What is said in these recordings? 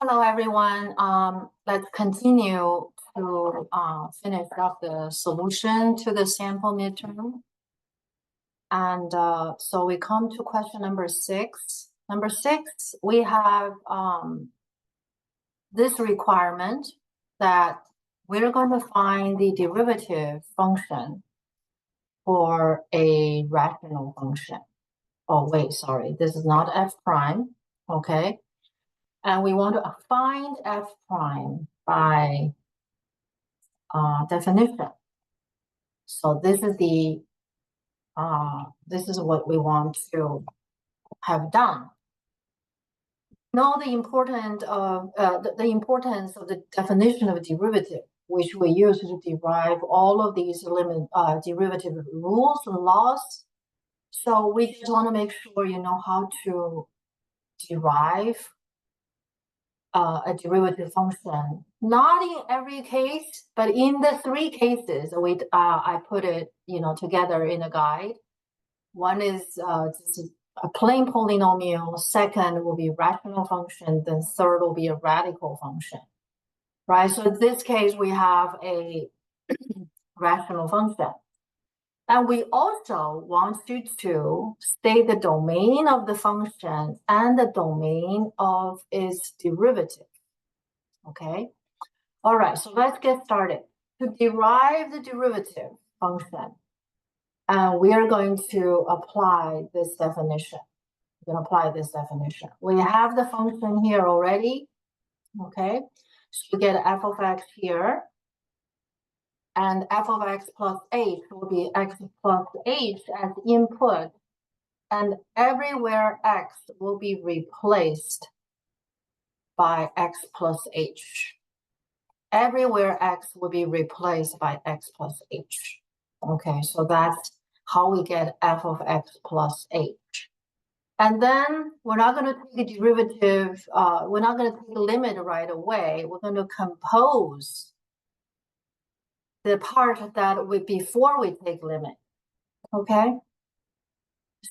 Hello, everyone. Let's continue to finish up the solution to the sample midterm. And so we come to question number 6. Number 6, we have this requirement that we're going to find the derivative function for a rational function. Oh, wait, sorry, this is not f prime, okay? And we want to find f prime by definition. So this is what we want to have done. Know the importance of the definition of a derivative, which we use to derive all of these derivative rules and laws. So we just want to make sure you know how to derive a derivative function, not in every case, but in the 3 cases I put it together in a guide. One is just a plain polynomial, second will be rational function, then third will be a radical function, right? So in this case we have a rational function. And we also want you to state the domain of the function and the domain of its derivative, okay? All right, so let's get started. To derive the derivative function, we are going to apply this definition. We're going to apply this definition. We have the function here already, okay? So we get f of x here. And f of x plus h will be x plus h as input. And everywhere x will be replaced by x plus h. Everywhere x will be replaced by x plus h. Okay, so that's how we get f of x plus h. And then we're not going to take a derivative, we're not going to take a limit right away. We're going to compose the part that before we take limit, okay?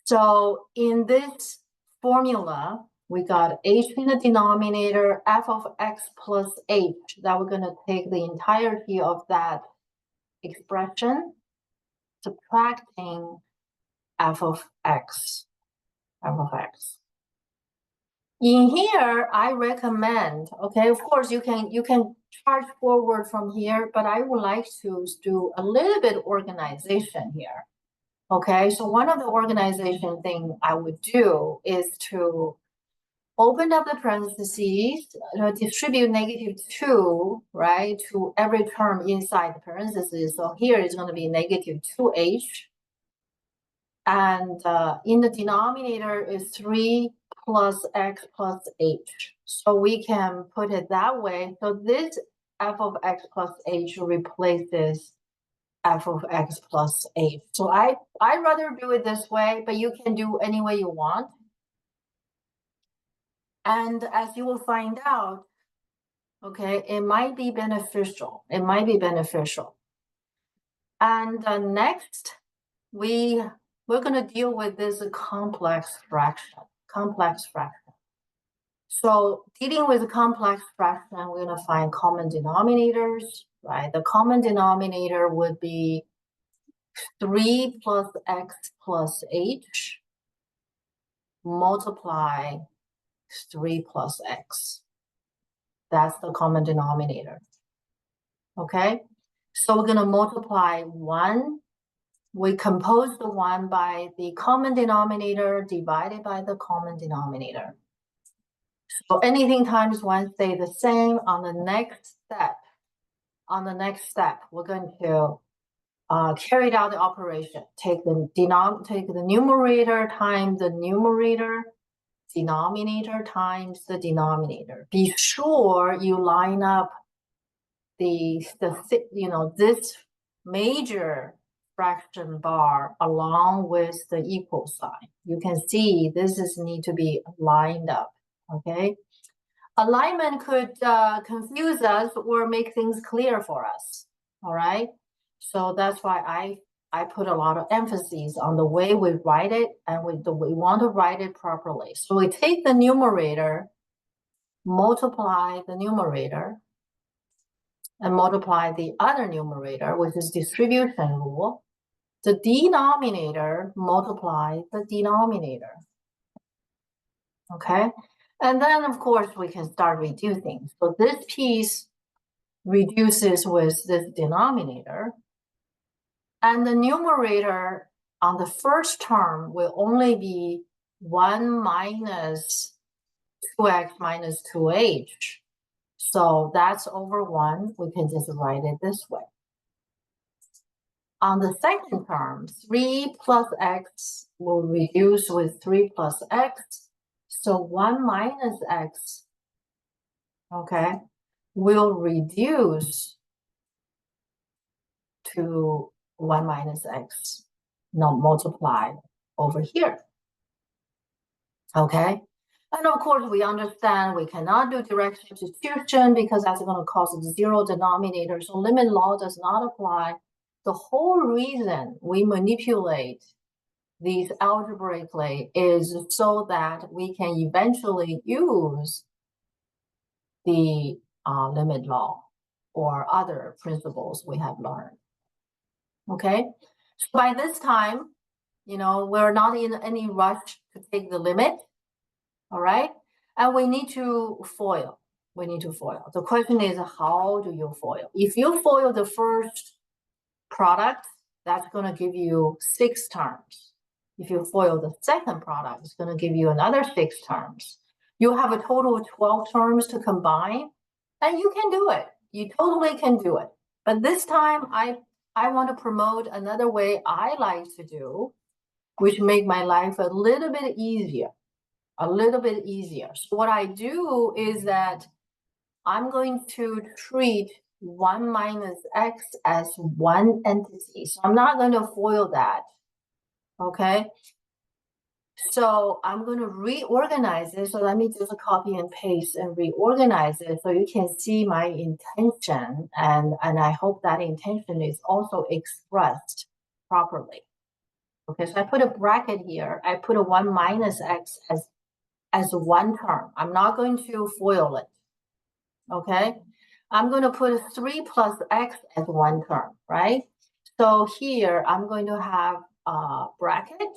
So in this formula, we got h in the denominator, f of x plus h, that we're going to take the entirety of that expression, subtracting f of x. In here, I recommend, okay, of course you can charge forward from here, but I would like to do a little bit organization here. Okay, so one of the organization thing I would do is to open up the parentheses, distribute -2, right, to every term inside the parentheses. So here is going to be -2h. And in the denominator is 3 plus x plus h. So we can put it that way. So this f of x plus h replaces f of x plus h. So I'd rather do it this way, but you can do any way you want. And as you will find out, okay, it might be beneficial. It might be beneficial. And next, we're going to deal with this complex fraction. So dealing with a complex fraction, we're going to find common denominators, right? The common denominator would be 3 plus x plus h multiply 3 plus x. That's the common denominator, okay? So we're going to multiply 1. We compose the 1 by the common denominator divided by the common denominator. So anything times 1 stay the same. On the next step, we're going to carry out the operation. Take the numerator times the numerator, denominator times the denominator. Be sure you line up this major fraction bar along with the equal sign. You can see this need to be lined up, okay? Alignment could confuse us or make things clear for us, all right? So that's why I put a lot of emphasis on the way we write it, and we want to write it properly. So we take the numerator multiply the numerator, and multiply the other numerator, which is distribution rule. The denominator multiply the denominator. Okay, and then of course we can start reducing. So this piece reduces with this denominator, and the numerator on the first term will only be 1 minus 2x minus 2h. So that's over 1. We can just write it this way. On the second term, 3 plus x will reduce with 3 plus x. So 1 minus x, okay, will reduce to 1 minus x, now multiply over here. Okay, and of course we understand we cannot do direct substitution because that's going to cause a zero denominator, so limit law does not apply. The whole reason we manipulate these algebraically is so that we can eventually use the limit law or other principles we have learned. Okay, so by this time, you know, we're not in any rush to take the limit, all right? And we need to FOIL. We need to FOIL. The question is, how do you FOIL? If you FOIL the first product, that's going to give you 6 terms. If you FOIL the second product, it's going to give you another 6 terms. You have a total of 12 terms to combine, and you can do it. You totally can do it. But this time, I want to promote another way I like to do, which make my life a little bit easier. So what I do is that I'm going to treat 1 minus x as one entity. So I'm not going to FOIL that, okay? So I'm going to reorganize it. So let me just copy and paste and reorganize it so you can see my intention. And I hope that intention is also expressed properly. Okay, so I put a bracket here. I put a 1 minus x as one term. I'm not going to FOIL it. Okay, I'm going to put 3 plus x as one term, right? So here I'm going to have a bracket.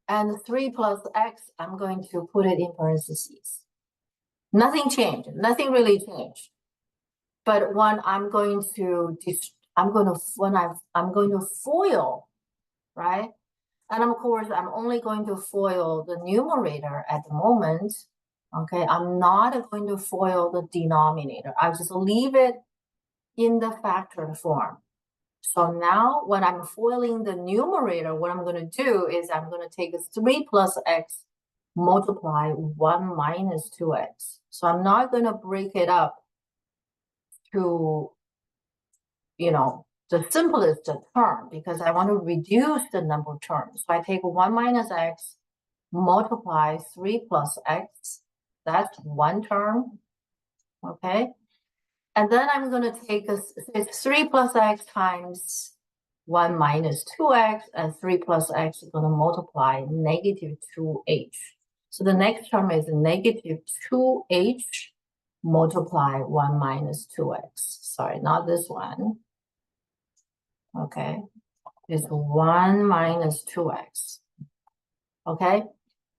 And 3 plus x, I'm going to put it in parentheses. Nothing changed. Nothing really changed. But when I'm going to FOIL, right? And of course, I'm only going to FOIL the numerator at the moment. Okay, I'm not going to FOIL the denominator. I'll just leave it in the factored form. So now when I'm FOILing the numerator, what I'm going to do is I'm going to take 3 plus x multiply 1 minus 2x. So I'm not going to break it up to, you know, the simplest term because I want to reduce the number of terms. So I take 1 minus x multiply 3 plus x. That's one term, okay? And then I'm going to take it's 3 plus x times 1 minus 2x, and 3 plus x is going to multiply negative 2h. So the next term is negative 2h multiply 1 minus 2x. Sorry, not this one. Okay, it's 1 minus 2x. Okay,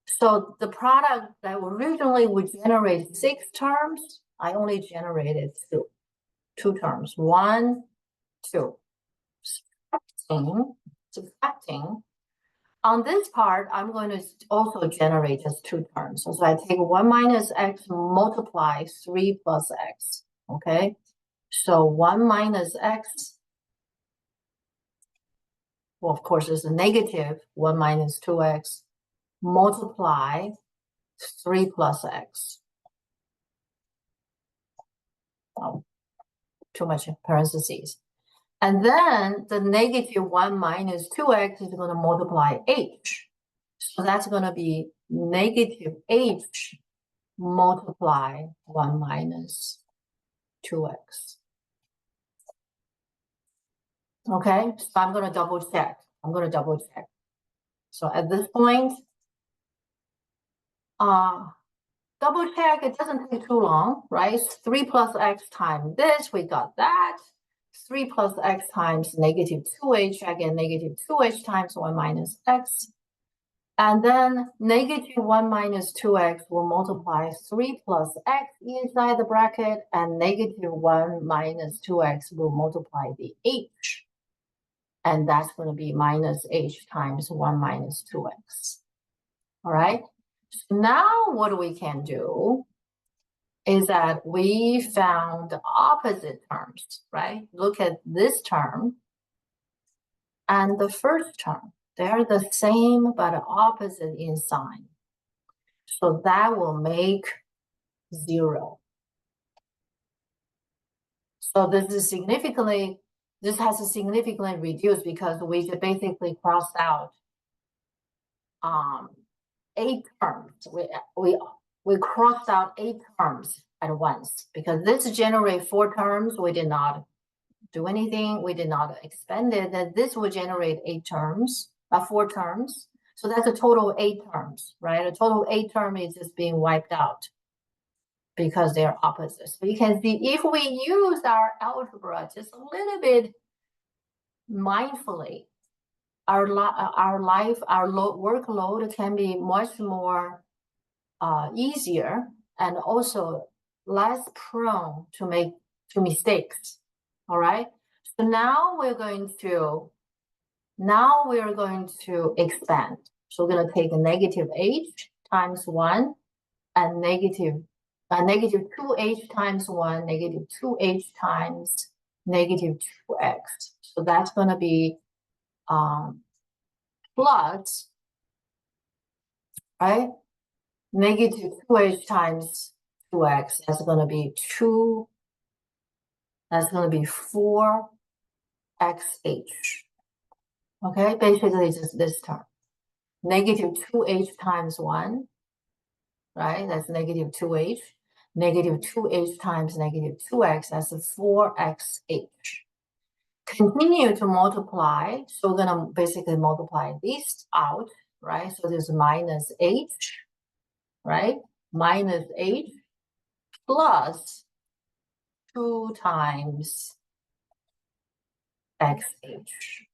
so the product that originally would generate 6 terms, I only generated 2 terms, 1, 2. Subtracting. On this part, I'm going to also generate just 2 terms. So I take 1 minus x multiply 3 plus x. Okay, so 1 minus x, well, of course, it's a negative 1 minus 2x multiply 3 plus x. Oh, too much parentheses. And then the negative 1 minus 2x is going to multiply h. So that's going to be negative h multiply 1 minus 2x. Okay, so I'm going to double check. So at this point, double check, it doesn't take too long, right? 3 plus x times this, we got that. 3 plus x times negative 2h, I get negative 2h times 1 minus x. And then negative 1 minus 2x will multiply 3 plus x inside the bracket, and negative 1 minus 2x will multiply the h. And that's going to be minus h times 1 minus 2x. All right? So now what we can do is that we found the opposite terms, right? Look at this term and the first term. They're the same but opposite in sign. So that will make 0. So this has significantly reduced because we basically crossed out 8 terms. We crossed out 8 terms at once because this generate 4 terms. We did not do anything. We did not expand it. That this will generate 4 terms. So that's a total of 8 terms, right? A total of 8 terms is just being wiped out because they're opposites. So you can see if we use our algebra just a little bit mindfully, our workload can be much more easier and also less prone to mistakes. All right. So now we're going to expand. So we're going to take a negative h times 1 and negative 2h times 1, negative 2h times negative 2x. So that's going to be plus, right? Negative 2h times 2x, that's going to be 2, that's going to be 4xh. Okay, basically it's just this term. Negative 2h times 1, right? That's negative 2h. Negative 2h times negative 2x, that's 4xh. Continue to multiply. So we're going to basically multiply these out, right? So there's minus h, right? Minus h plus 2 times xh.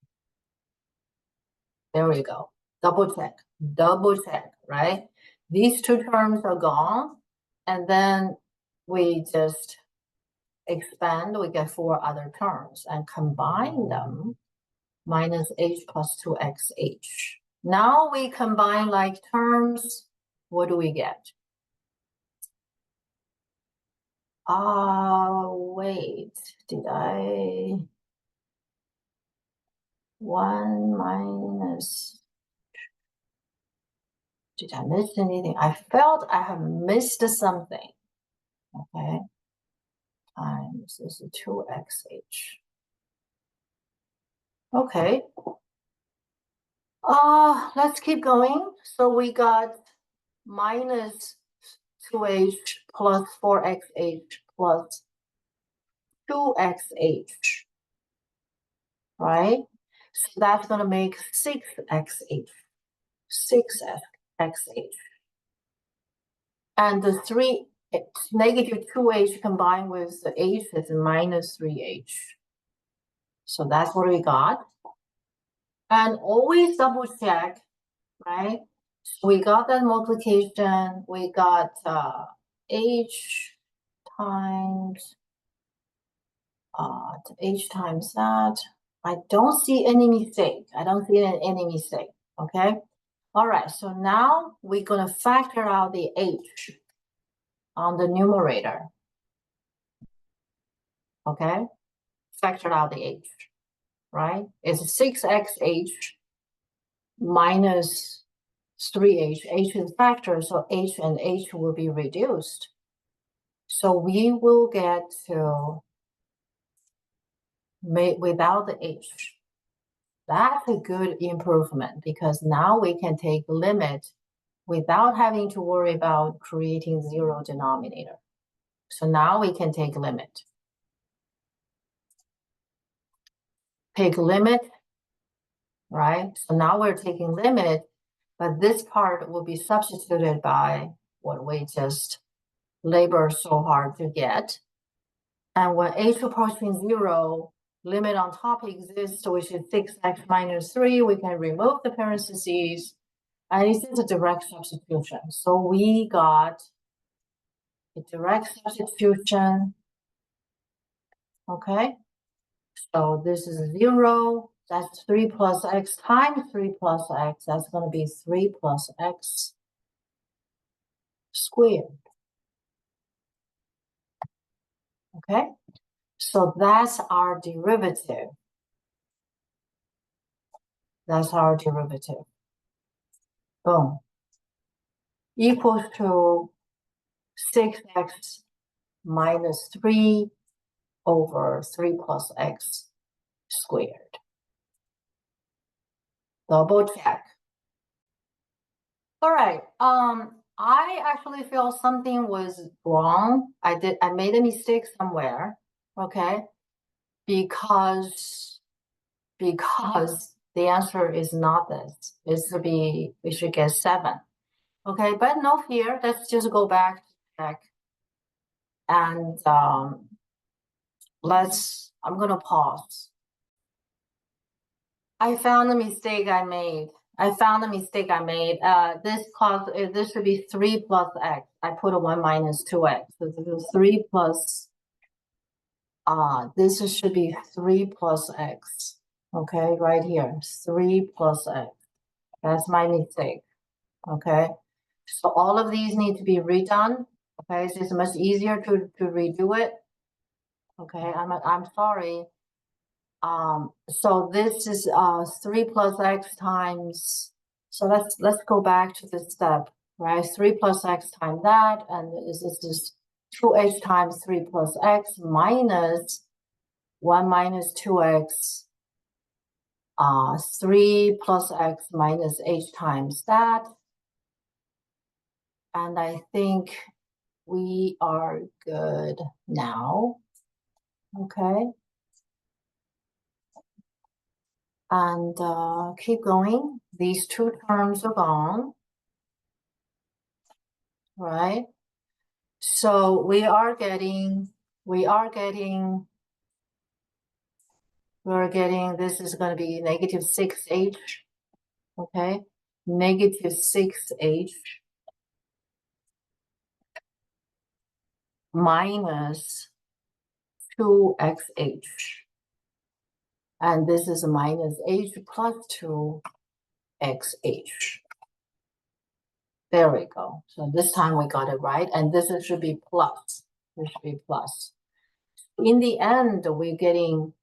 There we go. Double check, right? These 2 terms are gone. And then we just expand, we get 4 other terms and combine them, minus h plus 2xh. Now we combine like terms, what do we get? Wait, did I? 1 minus, did I miss anything? I felt I have missed something, okay? Times this is 2xh. Okay. Let's keep going. So we got minus 2h plus 4xh plus 2xh, right? So that's going to make 6xh. And the negative 2h combined with the h is minus 3h. So that's what we got. And always double check, right? So we got that multiplication. We got h times that. I don't see any mistake. Okay. All right. So now we're going to factor out the h on the numerator. Okay. Factor out the h, right? It's 6xh minus 3h. H is factor, so h and h will be reduced. So we will get to without the h. That's a good improvement because now we can take limit without having to worry about creating 0 denominator. So now we can take limit. Take limit, right? So now we're taking limit, but this part will be substituted by what we just labored so hard to get. And when h approaching 0, limit on top exists, which is 6x minus 3, we can remove the parentheses. And this is a direct substitution. So we got a direct substitution. Okay. So this is 0. That's 3 plus x times 3 plus x. That's going to be 3 plus x squared. Okay. So that's our derivative. That's our derivative. Boom. Equals to 6x minus 3 over 3 plus x squared. Double check. All right. I actually feel something was wrong. I made a mistake somewhere. Okay. Because the answer is not this. We should get 7. Okay, but no fear. Let's just go back to check. And I'm gonna pause. I found a mistake I made. This should be 3 plus x. I put a 1 minus 2x. So this is 3 plus, this should be 3 plus x. Okay, right here, 3 plus x. That's my mistake. Okay, so all of these need to be redone. Okay, so it's much easier to redo it. Okay, I'm sorry. So this is 3 plus x times. So let's go back to this step, right? 3 plus x times that, and this is 2h times 3 plus x minus 1 minus 2x. 3 plus x minus h times that. And I think we are good now. Okay. And keep going. These two terms are gone. Right? So we're getting, this is going to be negative 6h. Okay. Negative 6h minus 2xh. And this is minus h plus 2xh. There we go. So this time we got it right. And this should be plus. This should be plus. In the end, we're getting,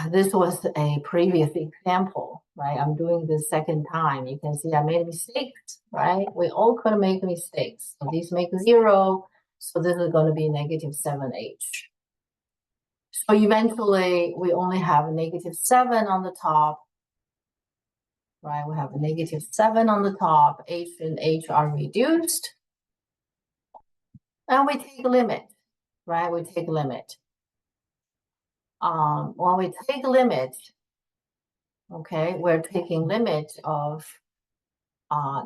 this was a previous example, right? I'm doing this second time. You can see I made mistakes, right? We all could make mistakes. So these make 0. So this is going to be negative 7h. So eventually, we only have negative 7 on the top, right? We have a negative 7 on the top. H and h are reduced. And we take limit, right? We take limit. When we take limit, okay, we're taking limit of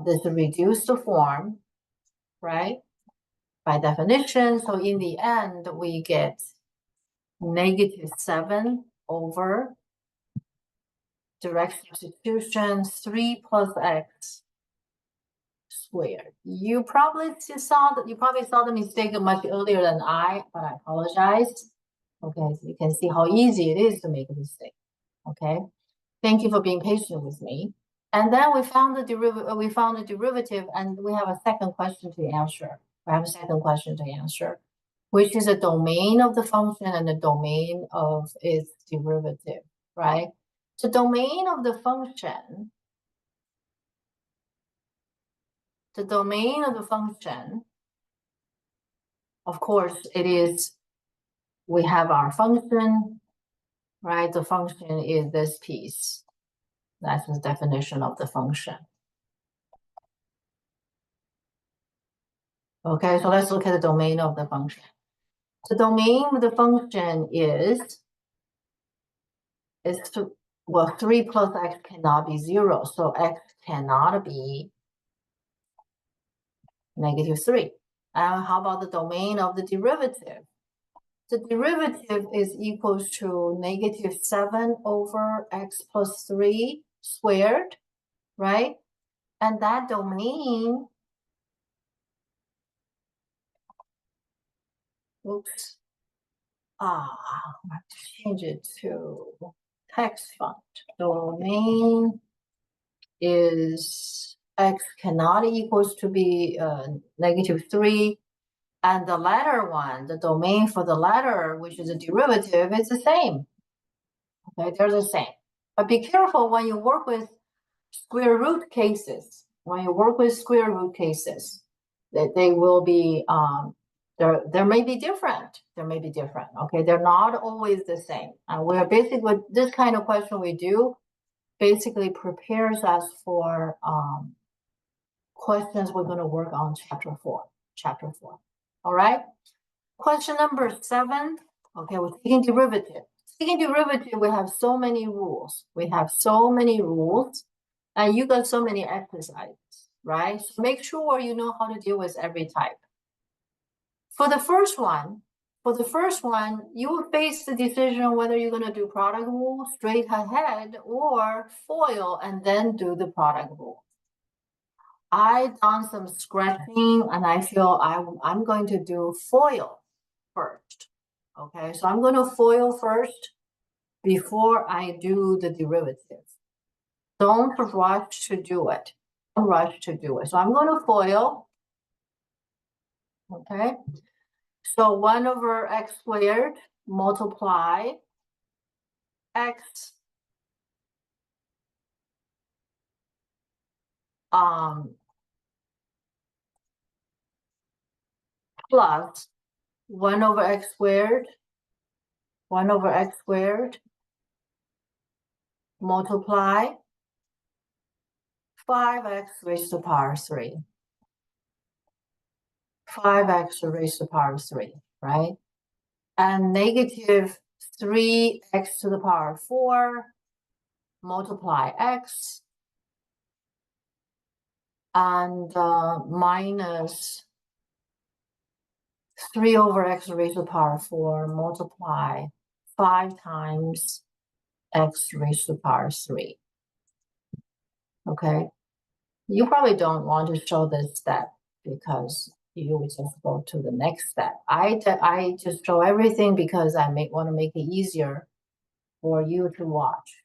this reduced form, right? By definition, so in the end, we get negative 7 over direct substitution 3 plus x squared. You probably saw the mistake much earlier than I, but I apologize. Okay, so you can see how easy it is to make a mistake. Okay, thank you for being patient with me. And then we found the derivative, and we have a second question to answer. Which is a domain of the function and the domain of its derivative, right? The domain of the function, of course, it is, we have our function, right? The function is this piece. That's the definition of the function. Okay, so let's look at the domain of the function. The domain of the function is 3 plus x cannot be 0, so x cannot be -3. And how about the domain of the derivative? The derivative is equals to -7 over x plus 3 squared, right? And that domain, oops, I have to change it to text font. Domain is x cannot equals to be -3. And the latter one, the domain for the latter, which is a derivative, is the same. Okay, they're the same. But be careful when you work with square root cases. When you work with square root cases, that they will be there may be different. There may be different. Okay, they're not always the same. And we're basically this kind of question we do basically prepares us for questions we're going to work on chapter 4. All right. Question number 7. Okay, we're taking derivative. Taking derivative, we have so many rules. And you got so many exercises, right? So make sure you know how to deal with every type. For the first one, you will face the decision whether you're going to do product rule straight ahead or FOIL and then do the product rule. I've done some scratching and I feel I'm going to do FOIL first. Okay, so I'm going to FOIL first before I do the derivative. Don't rush to do it. So I'm going to FOIL. Okay, so 1 over x squared multiply x plus 1 over x squared multiply 5x raised to the power 3. 5x raised to the power 3, right? And -3x to the power 4 multiply x and minus 3 over x raised to the power 4 multiply 5 times x raised to the power 3. Okay, you probably don't want to show this step because you will just go to the next step. I just show everything because I want to make it easier for you to watch.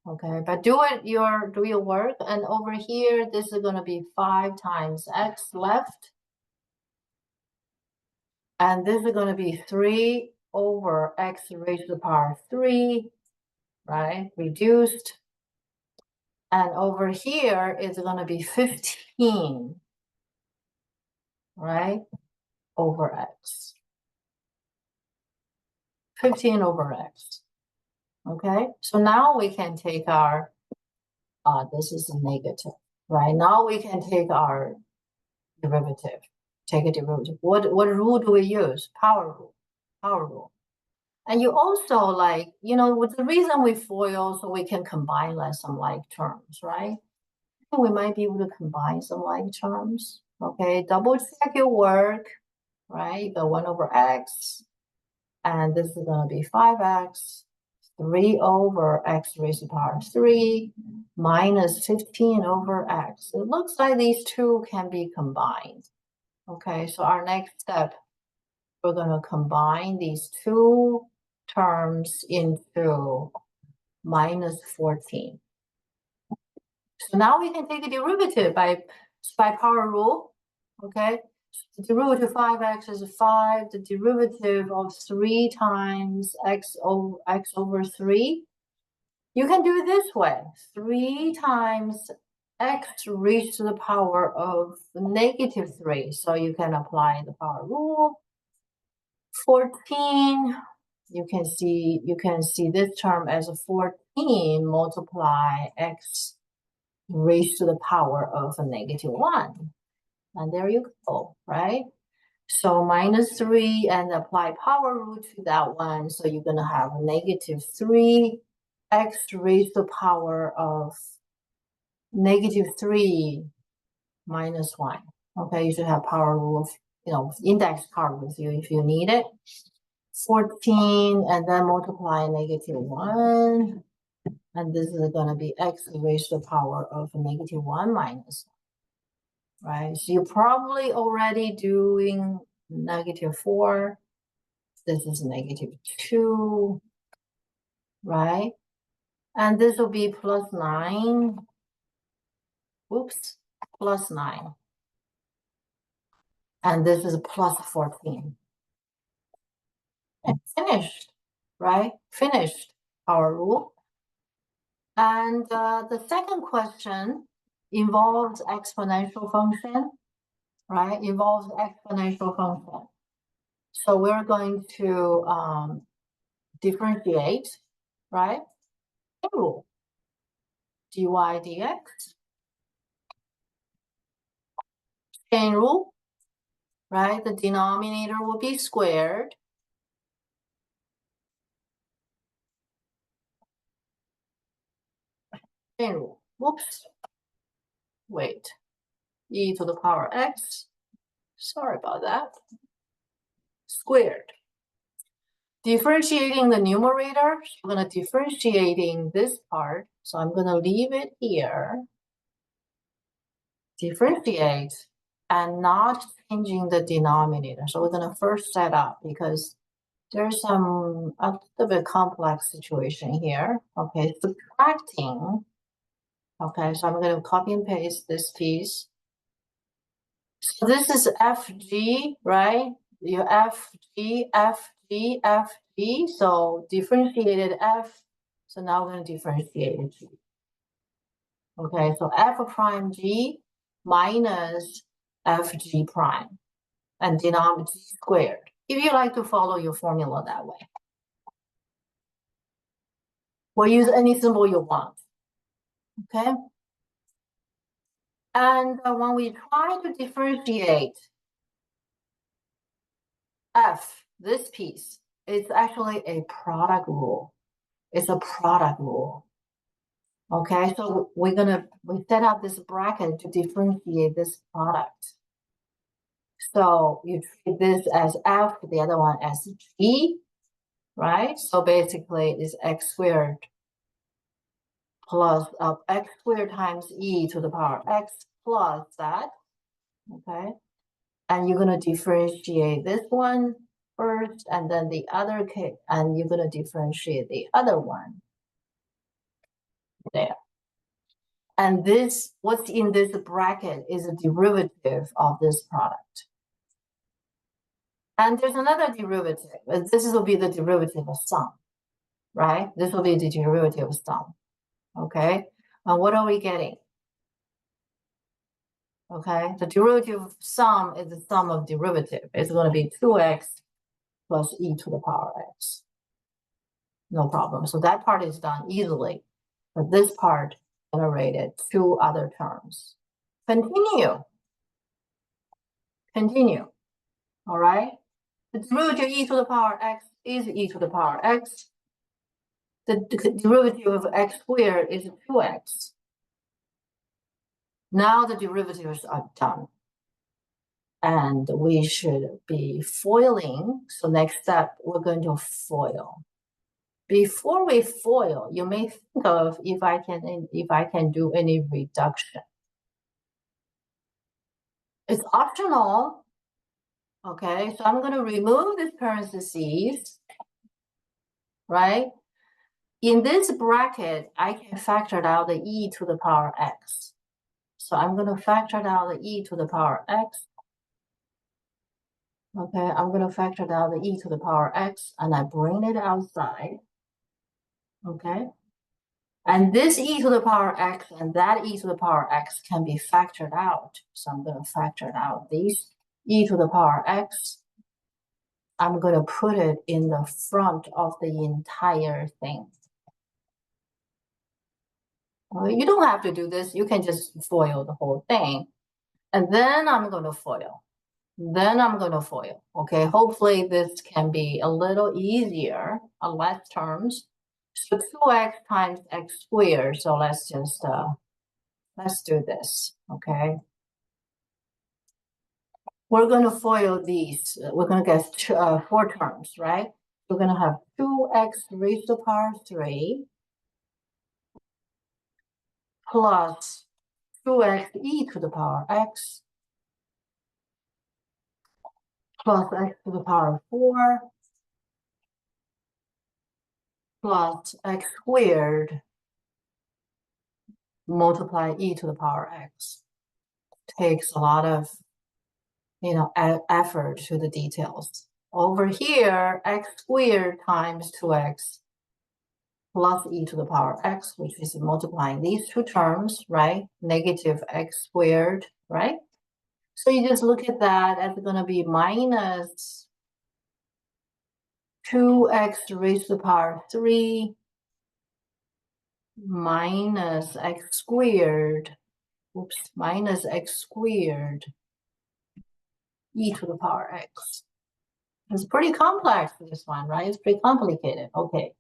Okay, but do your work, and over here this is going to be 5 times x left, and this is going to be 3 over x raised to the power 3, right? Reduced. And over here it's going to be 15, right, over x. 15 over x. Okay, so now we can take our, this is a negative, right? Now we can take our derivative. Take a derivative. What rule do we use? Power rule. And you also like, with the reason we FOIL so we can combine like some like terms, right? We might be able to combine some like terms. Okay, double check your work, right? You got 1 over x, and this is going to be 5x, 3 over x raised to the power 3, minus 15 over x. It looks like these two can be combined. Okay, so our next step, we're going to combine these two terms into minus 14. So now we can take a derivative by power rule. Okay, the derivative of 5x is 5. The derivative of 3 times x over 3. You can do it this way. 3 times x raised to the power of -3. So you can apply the power rule. 14. You can see this term as a 14 multiply x raised to the power of a -1. And there you go, right? So -3 and apply power rule to that one. So you're going to have a -3 x raised to the power of -3 minus 1. Okay, you should have power rule, index card with you if you need it. 14, and then multiply -1. And this is going to be x raised to the power of -1 minus, right? So you're probably already doing -4. This is -2, right? And this will be +9. Oops, +9. And this is +14. And finished, right? Finished our rule. And the second question involves exponential function, right? Involves exponential function. So we're going to differentiate, right? Rule dy dx. Chain rule, right? The denominator will be squared. Chain rule. Whoops. Wait. E to the power x. Sorry about that. Squared. Differentiating the numerator, I'm going to differentiating this part. So I'm going to leave it here. Differentiate and not changing the denominator. So we're going to first set up because there's a little bit complex situation here. Okay, subtracting. Okay, so I'm going to copy and paste this piece. So this is FG, right? Your FG, FG, FG. So differentiated F. So now we're going to differentiate G. Okay, so F prime G minus FG prime and denominator G squared. If you like to follow your formula that way. Or use any symbol you want. Okay? And when we try to differentiate F, this piece, it's actually a product rule. It's a product rule. Okay, so we set up this bracket to differentiate this product. So you treat this as F, the other one as G, right? So basically it's x squared plus x squared times e to the power x plus that, okay? And you're going to differentiate this one first, and then the other case, and you're going to differentiate the other one there. And this, what's in this bracket is a derivative of this product. And there's another derivative. This will be the derivative of sum, right? This will be the derivative of sum, okay? And what are we getting? Okay, the derivative of sum is the sum of derivative. It's going to be 2x plus e to the power x. No problem. So that part is done easily. But this part generated two other terms. Continue. Continue. All right? The derivative e to the power x is e to the power x. The derivative of x squared is 2x. Now the derivatives are done. And we should be foiling. So next step, we're going to foil. Before we foil, you may think of if I can do any reduction. It's optional. Okay, so I'm going to remove this parentheses, right? In this bracket, I can factor out the e to the power x. So I'm going to factor out the e to the power x. Okay, I'm going to factor out the e to the power x, and I bring it outside. Okay, and this e to the power x and that e to the power x can be factored out. So I'm going to factor out these e to the power x. I'm going to put it in the front of the entire thing. Well, you don't have to do this. You can just foil the whole thing. And then I'm going to foil. Then I'm going to foil. Okay, hopefully this can be a little easier, less terms. So 2x times x squared. So let's just, let's do this, okay? we're going to FOIL these. We're going to get 4 terms, right? We're going to have 2x raised to the power 3 plus 2x e to the power x plus x to the power 4 plus x squared multiply e to the power x. Takes a lot of, effort to the details. Over here, x squared times 2x plus e to the power x, which is multiplying these 2 terms, right? Negative x squared, right? So you just look at that as going to be minus 2x raised to the power 3 minus x squared, minus x squared e to the power x. It's pretty complex, this one, right? It's pretty complicated. Okay.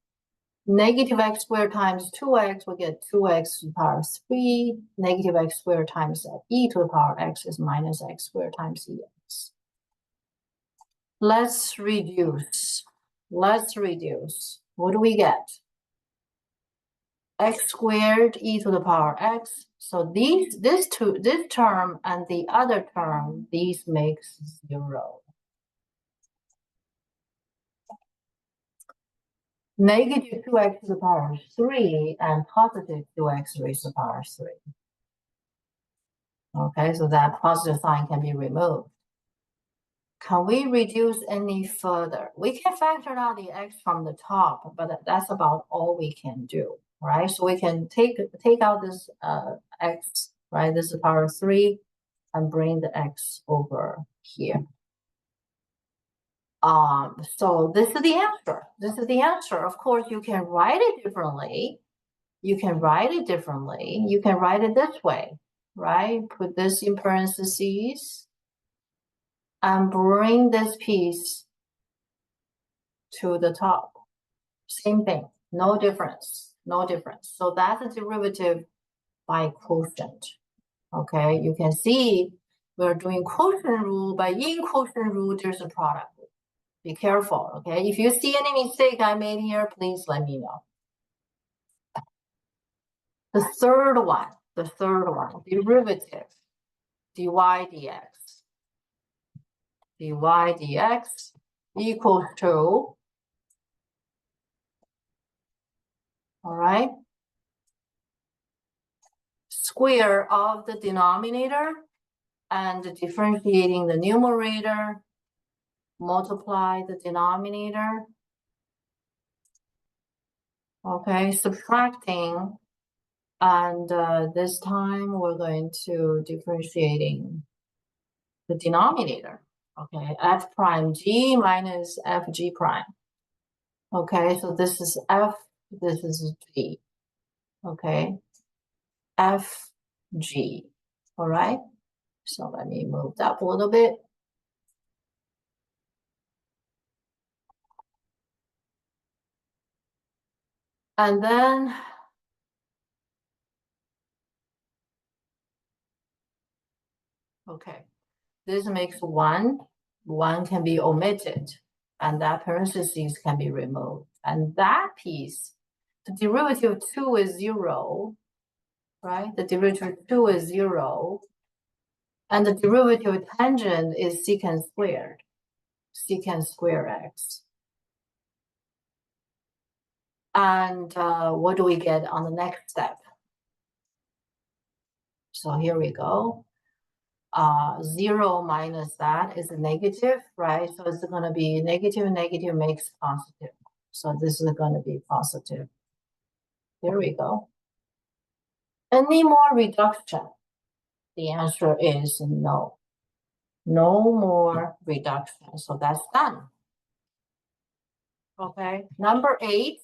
Negative x squared times 2x, we get 2x to the power 3. Negative x squared times e to the power x is minus x squared times ex. Let's reduce. What do we get? X squared e to the power x. So this term and the other term, these makes 0. Negative 2x to the power 3 and positive 2x raised to the power 3. Okay, so that positive sign can be removed. Can we reduce any further? We can factor out the x from the top, but that's about all we can do, right? So we can take out this x, right? This is power 3, and bring the x over here. So this is the answer. Of course, you can write it differently. You can write it this way, right? Put this in parentheses and bring this piece to the top. Same thing, no difference. So that's a derivative by quotient. Okay, you can see we're doing quotient rule, but in quotient rule, there's a product. Be careful, okay? If you see any mistake I made here, please let me know. The third one, derivative, dy dx equals to, all right, square of the denominator and differentiating the numerator, multiply the denominator, okay, subtracting, and this time we're going to differentiating the denominator, okay, f prime g minus f g prime. Okay, so this is f, this is g, okay, f g, all right? So let me move that a little bit. And then, okay, this makes 1. 1 can be omitted, and that parentheses can be removed. And that piece, the derivative of 2 is 0, right? The derivative of 2 is 0. And the derivative of tangent is secant squared x. And what do we get on the next step? So here we go. 0 minus that is a negative, right? So it's going to be negative, negative makes positive. So this is going to be positive. Here we go. Any more reduction? The answer is no. No more reduction. So that's done. Okay, number 8.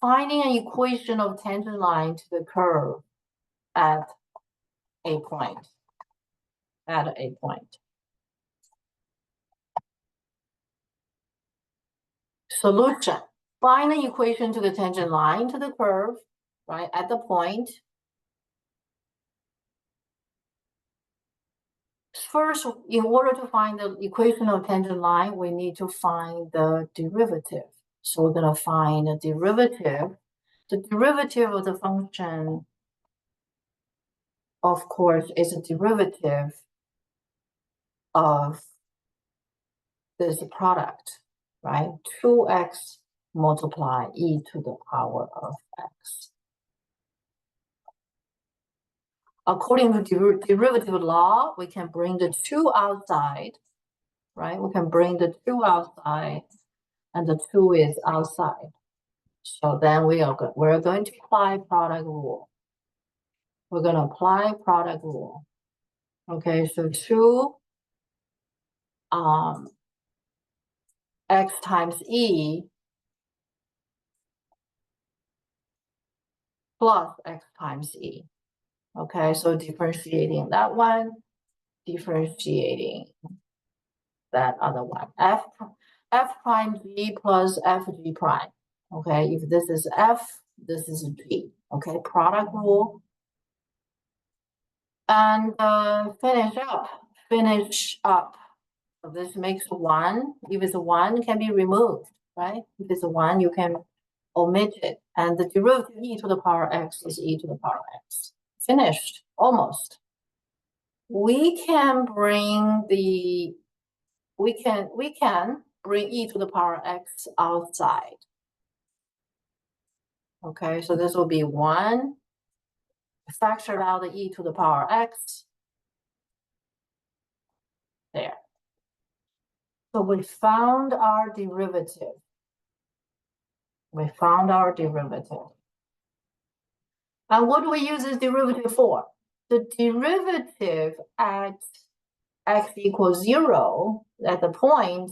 Finding an equation of tangent line to the curve at a point. Solution. Find an equation to the tangent line to the curve, right, at the point. first, in order to find the equation of tangent line, we need to find the derivative. So we're going to find a derivative. The derivative of the function, of course, is a derivative of this product, right? 2x multiply e to the power of x. According to derivative law, we can bring the 2 outside, right? We can bring the 2 outside, and the 2 is outside. So then we're going to apply product rule. We're going to apply product rule. Okay, so 2 x times e plus x times e. Okay, so differentiating that one, differentiating that other one. F prime g plus f g prime. Okay, if this is f, this is g. Okay, product rule. And finish up. So this makes 1. If it's 1, can be removed, right? If it's 1, you can omit it. And the derivative e to the power x is e to the power x. Finished, almost. We can bring e to the power x outside. Okay, so this will be 1. Factored out the e to the power x. There. So we found our derivative. And what do we use this derivative for? The derivative at x equals 0 at the point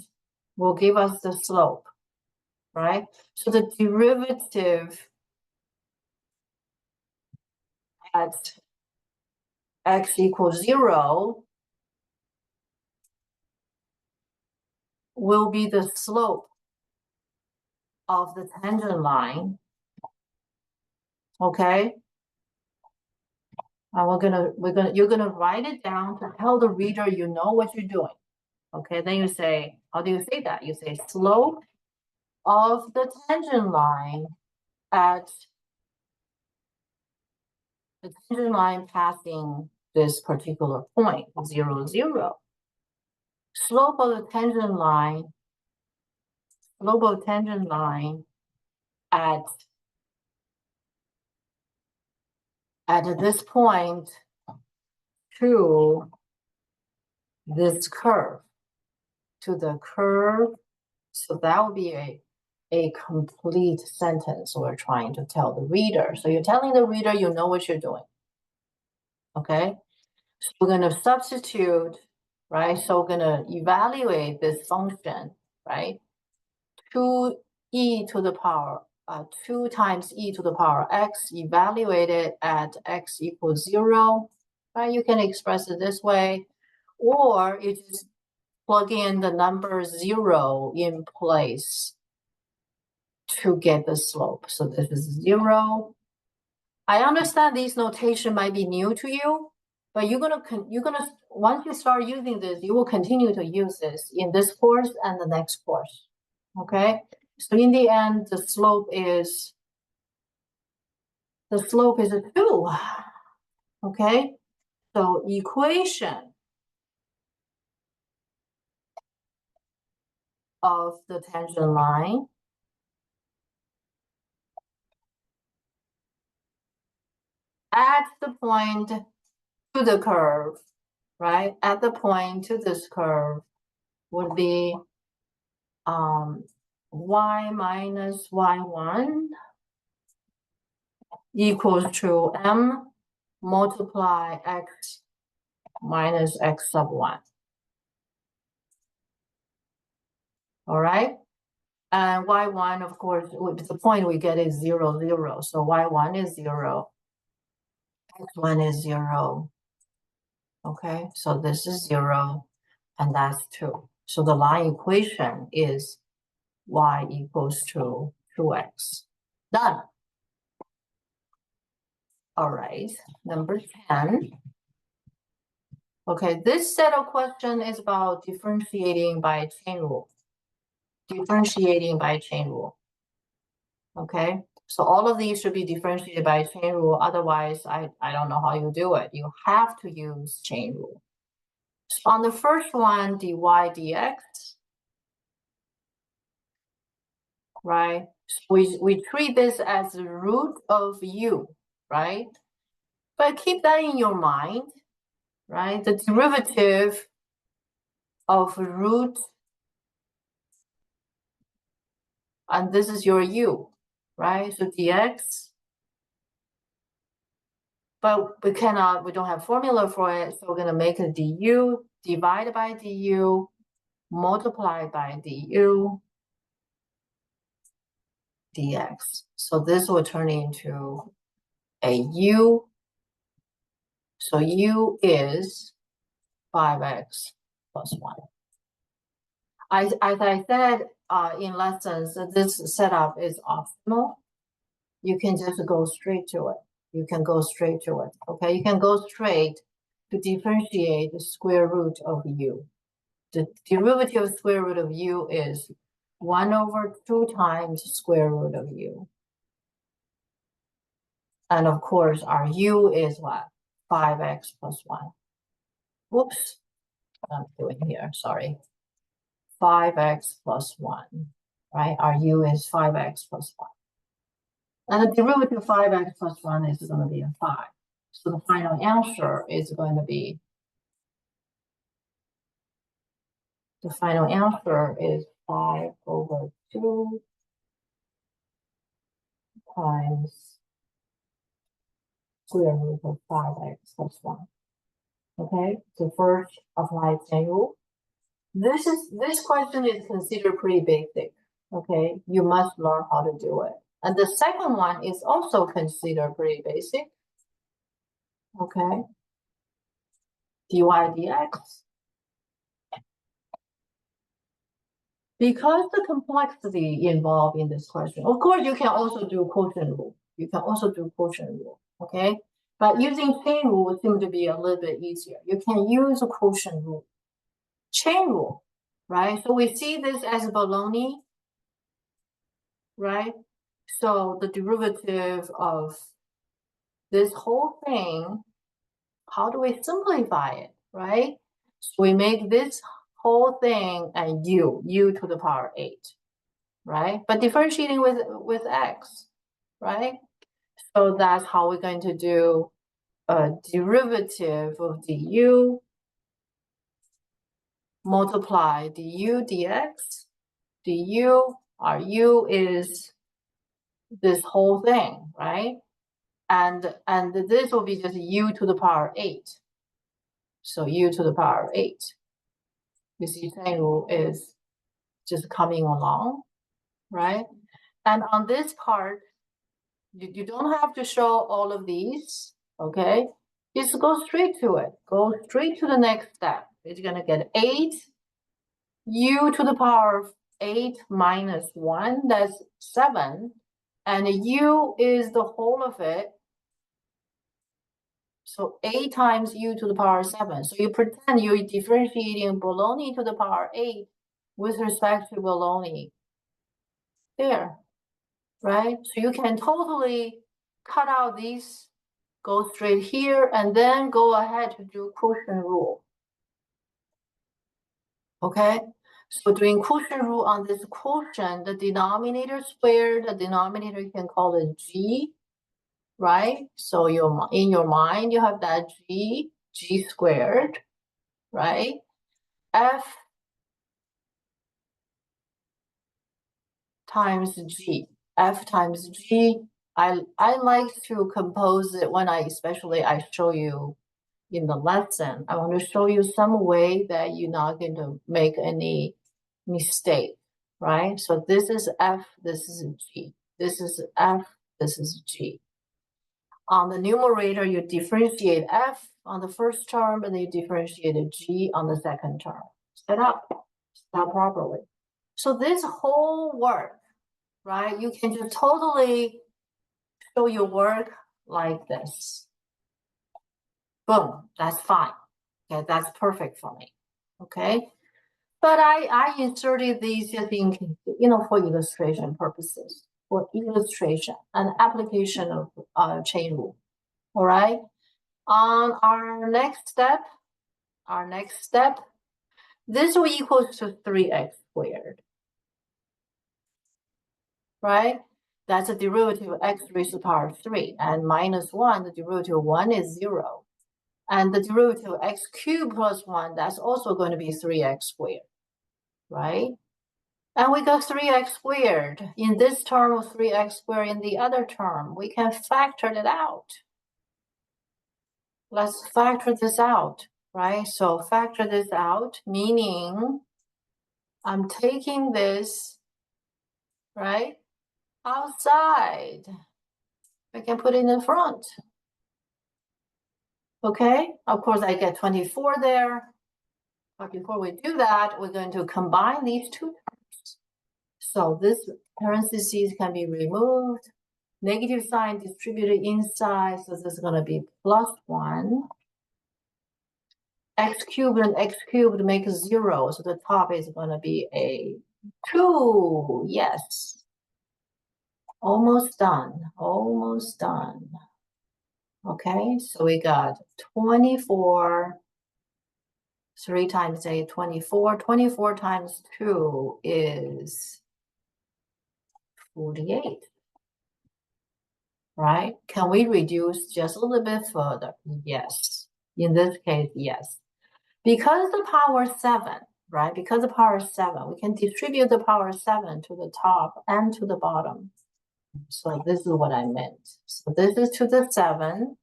will give us the slope, right? So the derivative at x equals 0 will be the slope of the tangent line. Okay, and you're gonna write it down to tell the reader you know what you're doing. Okay, then you say, how do you say that? You say slope of the tangent line at the tangent line passing this particular point, 0, 0. Slope of the tangent line at this point to this curve, to the curve. So that would be a complete sentence we're trying to tell the reader. So you're telling the reader you know what you're doing. Okay, so we're going to substitute, right? So we're going to evaluate this function, right? 2 times e to the power x, evaluated at x equals 0, right? You can express it this way, or you just plug in the number 0 in place to get the slope. So this is 0. I understand these notation might be new to you, but you're gonna once you start using this, you will continue to use this in this course and the next course. Okay, so in the end, the slope is a 2. Okay, so equation of the tangent line at the point to the curve, right? At the point to this curve would be y minus y1 equals to m multiply x minus x sub 1. All right? And y1, of course, the point we get is 0, 0. So y1 is 0. x1 is 0. Okay, so this is 0, and that's 2. So the line equation is y equals to 2x. Done. All right, number 10. Okay, this set of question is about differentiating by chain rule. Differentiating by chain rule. Okay, so all of these should be differentiated by chain rule. Otherwise, I don't know how you do it. You have to use chain rule. So on the first one, dy dx, right? So we treat this as the root of u, right? But keep that in your mind, right? The derivative of root, and this is your u, right? So dx, but we don't have formula for it, so we're gonna make a du, divided by du, multiplied by du, dx. So this will turn into a u. So u is 5x plus 1. As I said in lessons, this setup is optimal. You can just go straight to it. You can go straight to it, okay? You can go straight to differentiate the square root of u. The derivative of square root of u is 1/2 times square root of u. And of course, our u is what? 5x plus 1. Whoops, I'm doing here, sorry. 5x plus 1, right? Our u is 5x plus 1. And the derivative of 5x plus 1 is going to be a 5. So the final answer is going to be, the final answer is 5/2 times square root of 5x plus 1. Okay, so first apply chain rule. This question is considered pretty basic. Okay, you must learn how to do it. And the second one is also considered pretty basic. Okay, dy dx. Because the complexity involved in this question, of course, you can also do quotient rule. You can also do quotient rule, okay? But using chain rule seems to be a little bit easier. You can use a quotient rule. Chain rule, right? So we see this as bologna, right? So the derivative of this whole thing, how do we simplify it, right? So we make this whole thing a u to the power 8, right? But differentiating with x, right? So that's how we're going to do a derivative of du multiply du dx. Du, our u is this whole thing, right? And this will be just u to the power 8. So u to the power 8. You see, chain rule is just coming along, right? And on this part, you don't have to show all of these, okay? Just go straight to it. Go straight to the next step. It's going to get 8 u to the power of 8 minus 1. That's 7. And u is the whole of it. So 8 times u to the power 7. So you pretend you're differentiating bologna to the power 8 with respect to bologna. There, right? So you can totally cut out these, go straight here, and then go ahead to do quotient rule. Okay? So doing quotient rule on this quotient, the denominator squared, the denominator you can call it g, right? So in your mind, you have that g squared, right? F times g. F times g. I like to compose it when I show you in the lesson. I want to show you some way that you're not going to make any mistake, right? So this is F, this is G. This is F, this is G. On the numerator, you differentiate F on the first term, and then you differentiate G on the second term. Set up properly. So this whole work, right? You can just totally show your work like this. Boom, that's fine. Okay, that's perfect for me. Okay, but I inserted these just in, for illustration purposes, for illustration and application of chain rule. All right. On our next step, this will equal to 3x squared. Right? That's a derivative of x raised to the power 3. And minus 1, the derivative of 1 is 0. And the derivative of x cubed plus 1, that's also going to be 3x squared. Right? And we got 3x squared. In this term of 3x squared, in the other term, we can factor it out. Let's factor this out, right? So factor this out, meaning I'm taking this, right, outside. I can put it in the front. Okay, of course I get 24 there. But before we do that, we're going to combine these two terms. So this parentheses can be removed. Negative sign distributed inside, so this is going to be plus 1. X cubed and x cubed make 0, so the top is going to be a 2. Yes. Almost done. Almost done. Okay, so we got 24. 3 times 8, 24. 24 times 2 is 48. Right? Can we reduce just a little bit further? Yes. In this case, yes. Because the power 7, right? Because the power 7, we can distribute the power 7 to the top and to the bottom. So this is what I meant. So this is to the 7.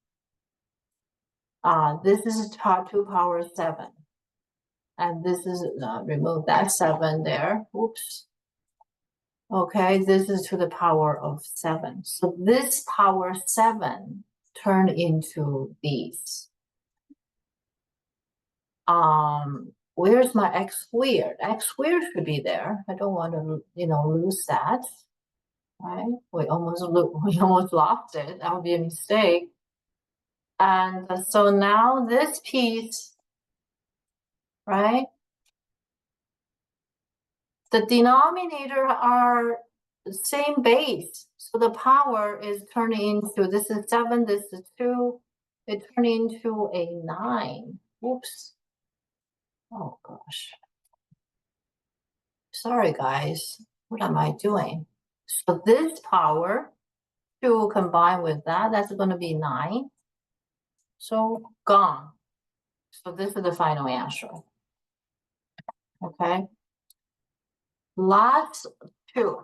This is 2 power 7. And this is, remove that 7 there. Oops. Okay, this is to the power of 7. So this power 7 turned into these. Where's my x squared? X squared should be there. I don't want to, lose that. Right? We almost lost it. That would be a mistake. And so now this piece, right? The denominator are the same base. So the power is turning into, this is 7, this is 2. It turned into a 9. Oops. Oh, gosh. Sorry, guys. What am I doing? So this power, 2 combined with that, that's going to be 9. So gone. So this is the final answer. Okay. Last two.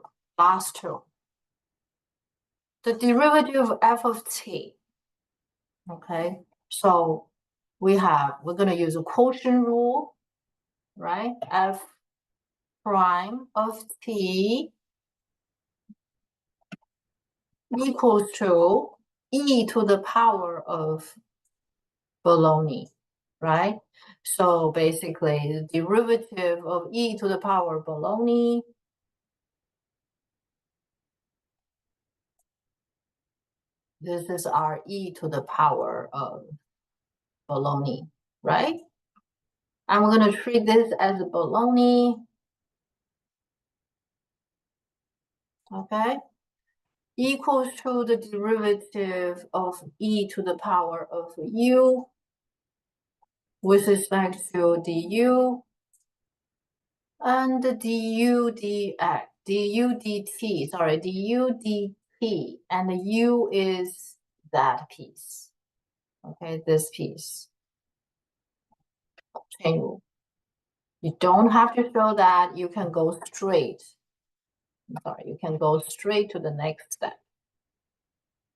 The derivative of f of t. Okay. So we're going to use a quotient rule, right? F prime of t equals to e to the power of bologna, right? So basically, the derivative of e to the power of bologna this is our e to the power of bologna, right? And we're going to treat this as a bologna, okay? Equals to the derivative of e to the power of u with respect to du and du dx, du dt, sorry, du dt, and the u is that piece, okay, this piece. Chain rule. You don't have to show that, you can go straight. You can go straight to the next step.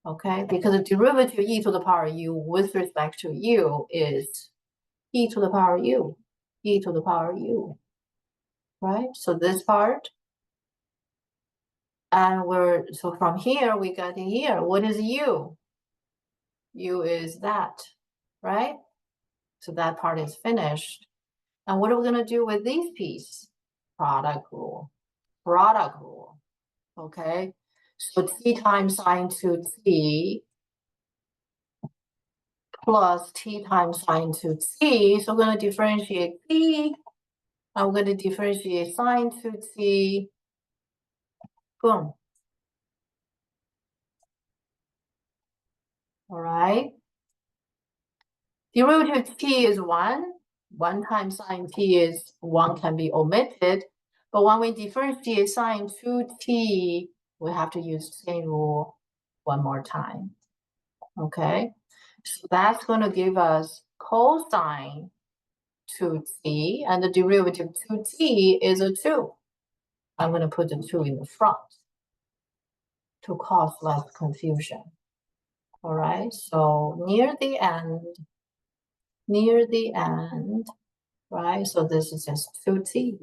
Okay, because the derivative e to the power u with respect to u is e to the power u, e to the power u, right? So this part, and so from here, we got here, what is u? U is that, right? So that part is finished. And what are we gonna do with these pieces? Product rule, okay? So t times sine 2t plus t times sine 2t. So we're going to differentiate t. I'm going to differentiate sine 2t. Boom. All right. Derivative of t is 1. 1 times sine t is 1 can be omitted. But when we differentiate sine 2t, we have to use chain rule one more time. Okay. So that's going to give us cosine 2t, and the derivative of 2t is a 2. I'm going to put the 2 in the front to cause less confusion. All right, so near the end, right? So this is just 2t.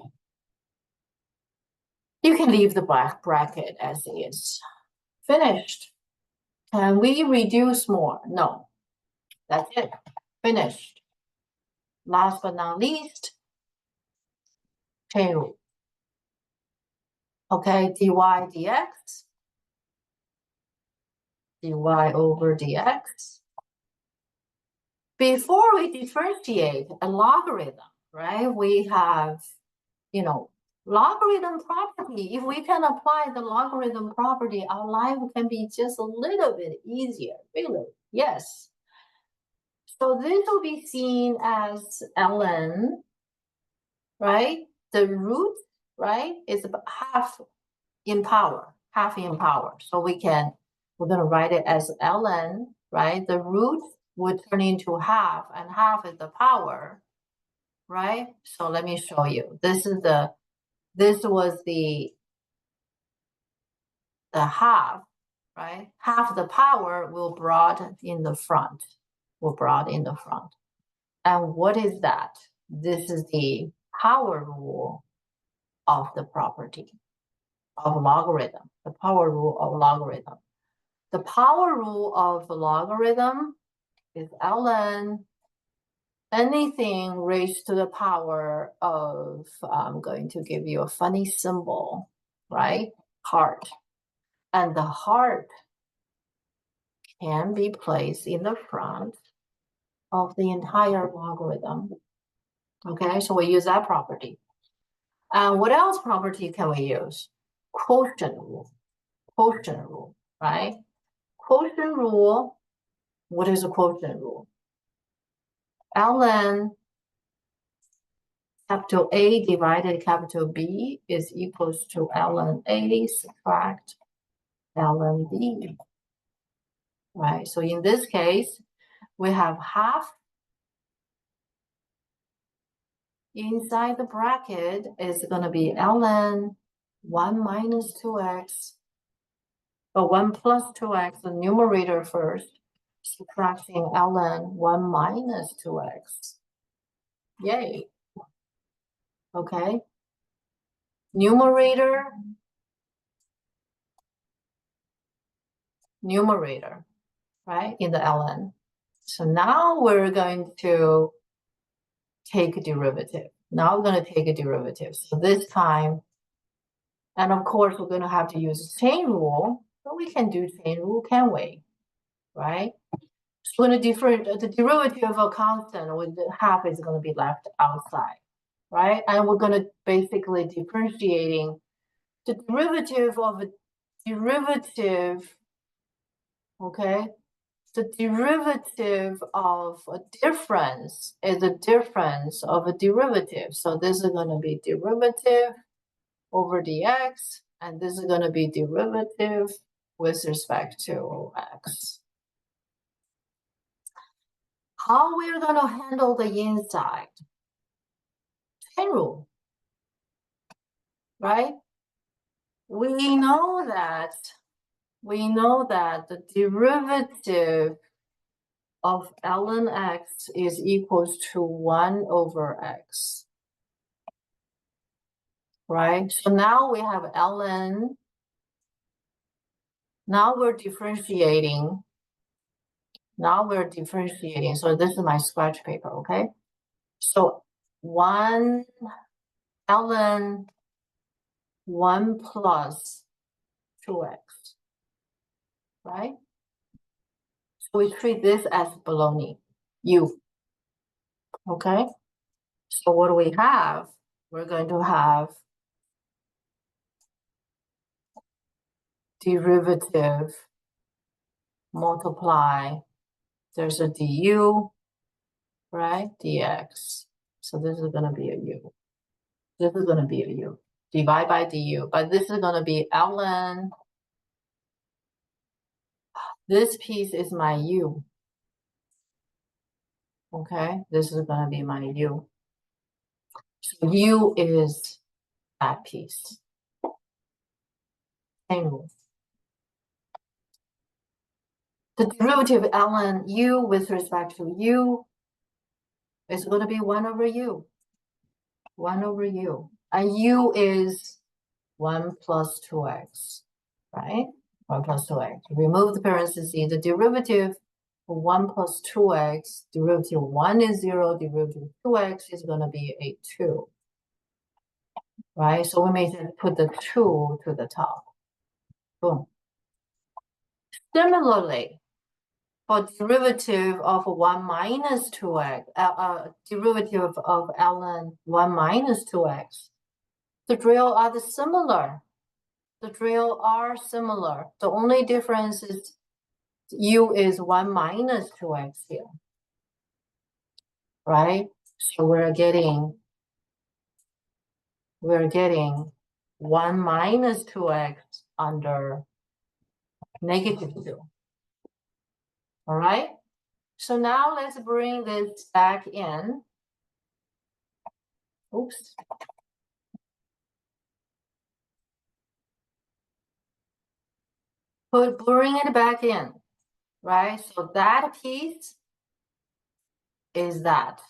You can leave the bracket as is. Finished. Can we reduce more? No. That's it. Finished. Last but not least, chain rule. Okay, dy dx, dy over dx. Before we differentiate a logarithm, right, we have, logarithm property. If we can apply the logarithm property, our life can be just a little bit easier, really. Yes. So this will be seen as ln, right? The root, right, is about half in power. So we're going to write it as ln, right? The root would turn into half, and half is the power, right? So let me show you. This was the half, right? Half the power will brought in the front. And what is that? This is the power rule of the property of logarithm, the power rule of logarithm. The power rule of logarithm is ln anything raised to the power of, I'm going to give you a funny symbol, right? Heart. And the heart can be placed in the front of the entire logarithm. Okay, so we use that property. What else property can we use? Quotient rule, right? Quotient rule, what is a quotient rule? Ln capital A divided capital B is equals to ln A subtract ln B, right? So in this case, we have half inside the bracket is going to be ln 1 minus 2x, or 1 plus 2x, the numerator first, subtracting ln 1 minus 2x. Yay. Okay. Numerator, right, in the ln. So now we're going to take a derivative. So this time, and of course, we're going to have to use chain rule, but we can do chain rule, can we? Right? So when the derivative of a constant with the half is going to be left outside, right? And we're going to basically differentiating the derivative of a derivative, okay? The derivative of a difference is a difference of a derivative. So this is going to be derivative over dx, and this is going to be derivative with respect to x. How we're going to handle the inside? Chain rule, right? We know that the derivative of ln x is equals to 1 over x, right? So now we have ln. Now we're differentiating. So this is my scratch paper, okay? So 1 ln 1 plus 2x, right? So we treat this as bologna. u. Okay, so what do we have? We're going to have derivative multiply, there's a du, right, dx. So this is going to be a u. This is going to be a u. Divide by du, but this is going to be ln. This piece is my u. Okay, this is going to be my u. So u is that piece. Same rule. The derivative ln u with respect to u is going to be 1 over u. 1 over u. And u is 1 plus 2x, right? 1 plus 2x. Remove the parentheses. The derivative of 1 plus 2x, derivative 1 is 0, derivative 2x is going to be a 2. Right? So we may just put the 2 to the top. Boom. Similarly, for derivative of 1 minus 2x, derivative of ln 1 minus 2x, the drill are similar. The drill are similar. The only difference is u is 1 minus 2x here, right? So we're getting 1 minus 2x under negative 2. All right? So now let's bring this back in. Oops. Bring it back in, right? So that piece is that,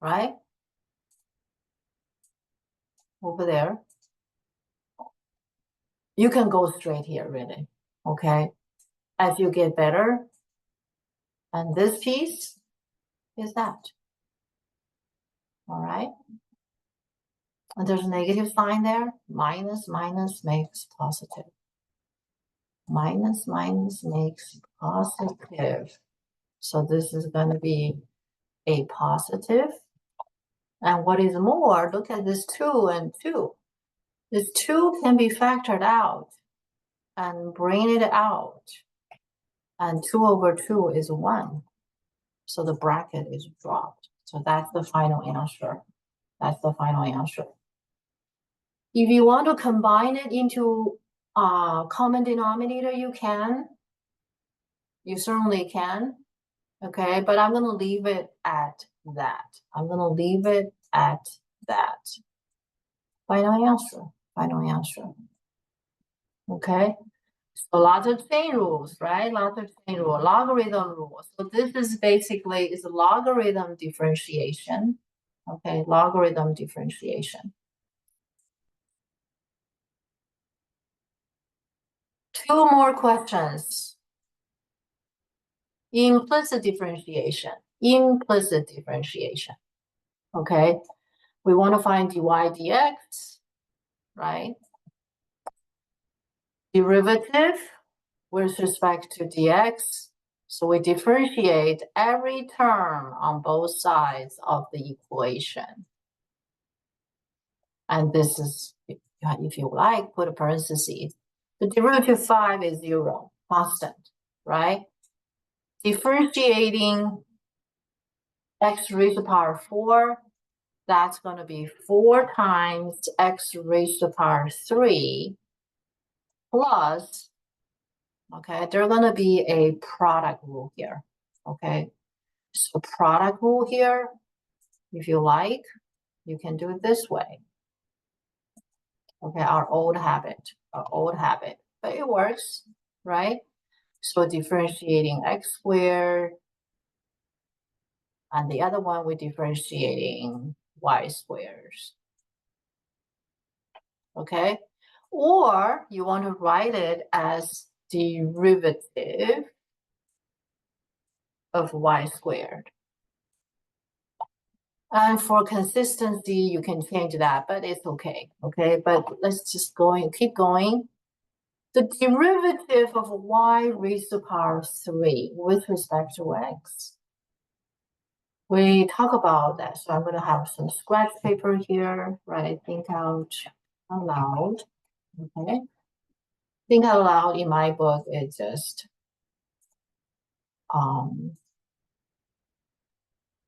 right? Over there. You can go straight here, really, okay? As you get better, and this piece is that, all right? And there's a negative sign there. Minus, minus makes positive. Minus, minus makes positive. So this is going to be a positive. And what is more, look at this 2 and 2. This 2 can be factored out and bring it out. And 2 over 2 is 1. So the bracket is dropped. So that's the final answer. That's the final answer. If you want to combine it into a common denominator, you can. You certainly can. Okay, but I'm going to leave it at that. I'm going to leave it at that. Final answer. Final answer. Okay. So lots of chain rules, right? Lots of chain rules, logarithm rules. So this is basically is logarithm differentiation. Okay, logarithm differentiation. 2 more questions. Implicit differentiation. Implicit differentiation. Okay, we want to find dy dx, right? Derivative with respect to dx. So we differentiate every term on both sides of the equation. And this is, if you like, put a parenthesis. The derivative 5 is 0, constant, right? Differentiating x raised to the power 4, that's going to be 4 times x raised to the power 3 plus, okay, there's going to be a product rule here, okay? So product rule here, if you like, you can do it this way. Okay, our old habit, but it works, right? So differentiating x squared, and the other one we're differentiating y squares. Okay, or you want to write it as derivative of y squared. And for consistency, you can change that, but it's okay. Okay, but let's just keep going. The derivative of y raised to the power 3 with respect to x. we talk about that. So I'm going to have some scratch paper here, right? Think out loud. Okay. Think out loud in my book is just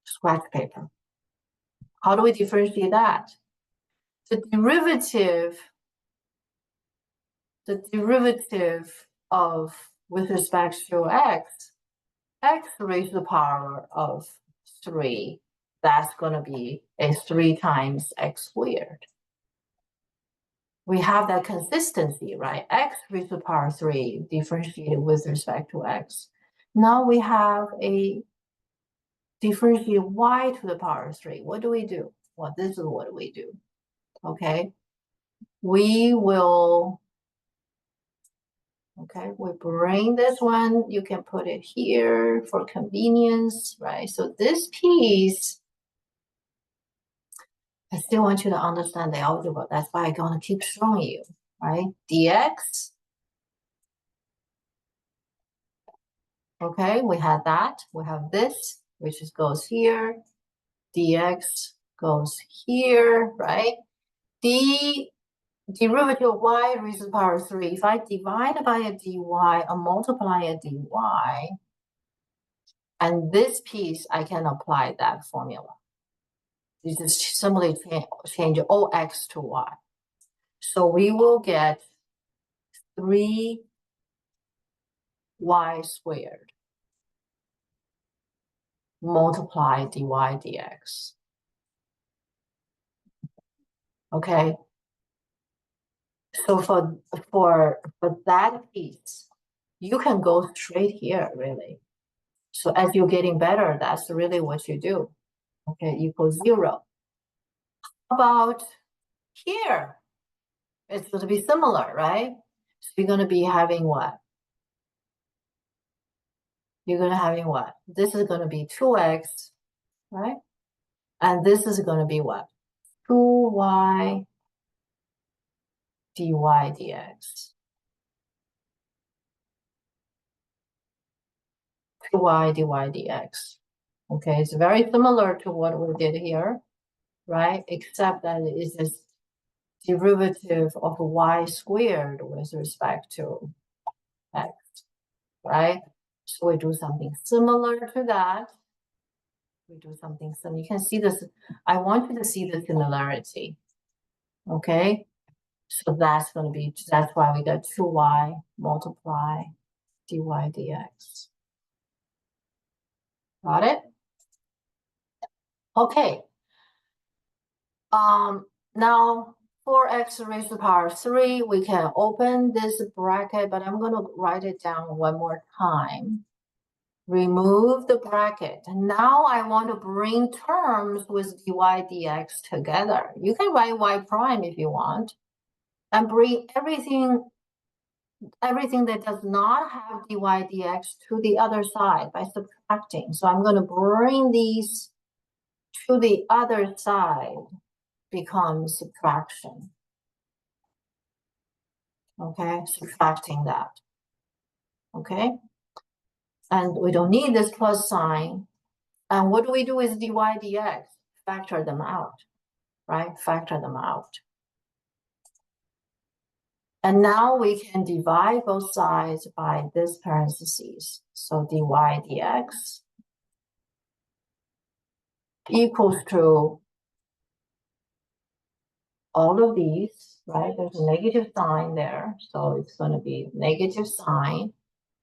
scratch paper. How do we differentiate that? The derivative of with respect to x raised to the power of 3, that's going to be a 3 times x squared. We have that consistency, right? X raised to the power 3 differentiated with respect to x. Now we have a differentiate y to the power 3. What do we do? Well, this is what we do. Okay. We will, okay, we bring this one. You can put it here for convenience, right? So this piece, I still want you to understand the algebra. That's why I'm going to keep showing you, right? dx. Okay, we have that. We have this, which goes here. dx goes here, right? The derivative of y raised to the power 3. If I divide by a dy or multiply a dy, and this piece, I can apply that formula. You just simply change OX to Y. So we will get 3y squared multiply dy dx. Okay. So for that piece, you can go straight here, really. So as you're getting better, that's really what you do. Okay, equals 0. How about here? It's going to be similar, right? So you're going to be having what? You're going to having what? This is going to be 2x, right? And this is going to be what? 2y dy dx. 2y dy dx. Okay, it's very similar to what we did here, right? Except that it is this derivative of y squared with respect to x, right? So we do something similar to that. We do something similar. You can see this. I want you to see the similarity. Okay, so that's going to be, that's why we got 2y multiply dy dx. Got it? Okay. Now 4x raised to the power 3, we can open this bracket, but I'm going to write it down one more time. Remove the bracket. Now I want to bring terms with dy dx together. You can write y prime if you want, and bring everything that does not have dy dx to the other side by subtracting. So I'm going to bring these to the other side, becomes subtraction. Okay, subtracting that. Okay, and we don't need this plus sign. And what do we do with dy dx? Factor them out, right? Factor them out. And now we can divide both sides by this parentheses. So dy dx equals to all of these, right? There's a negative sign there. So it's going to be negative sign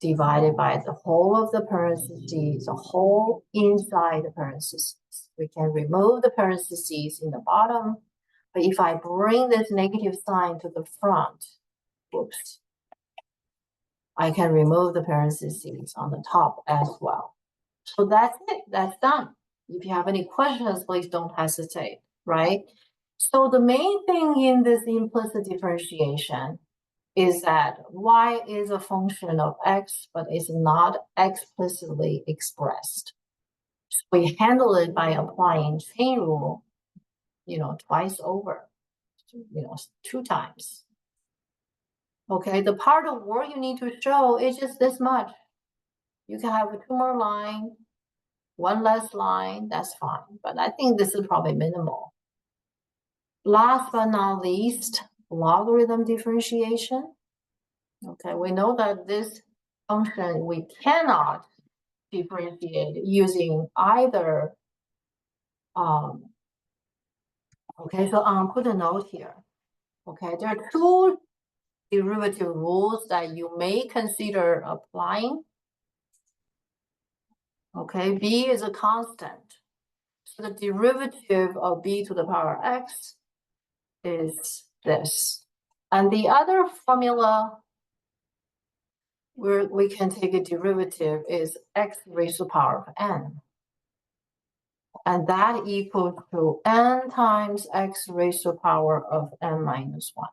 divided by the whole of the parentheses, the whole inside the parentheses. We can remove the parentheses in the bottom. But if I bring this negative sign to the front, oops, I can remove the parentheses on the top as well. So that's it. That's done. If you have any questions, please don't hesitate, right? So the main thing in this implicit differentiation is that y is a function of x, but is not explicitly expressed. So we handle it by applying chain rule, twice over, 2 times. Okay, the part of work you need to show is just this much. You can have 2 more lines, one less line, that's fine. But I think this is probably minimal. Last but not least, logarithm differentiation. Okay, we know that this function we cannot differentiate using either. Okay, so I'll put a note here. Okay, there are two derivative rules that you may consider applying. Okay, b is a constant. So the derivative of b to the power x is this. And the other formula where we can take a derivative is x raised to the power of n. And that equals to n times x raised to the power of n minus 1.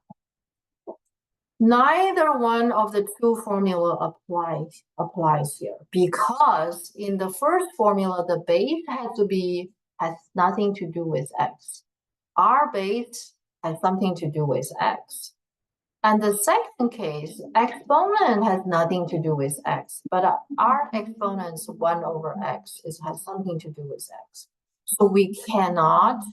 Neither one of the two formula applies here, because in the first formula, the base has nothing to do with x. Our base has something to do with x. And the second case, exponent has nothing to do with x, but our exponent's 1 over x has something to do with x. So we cannot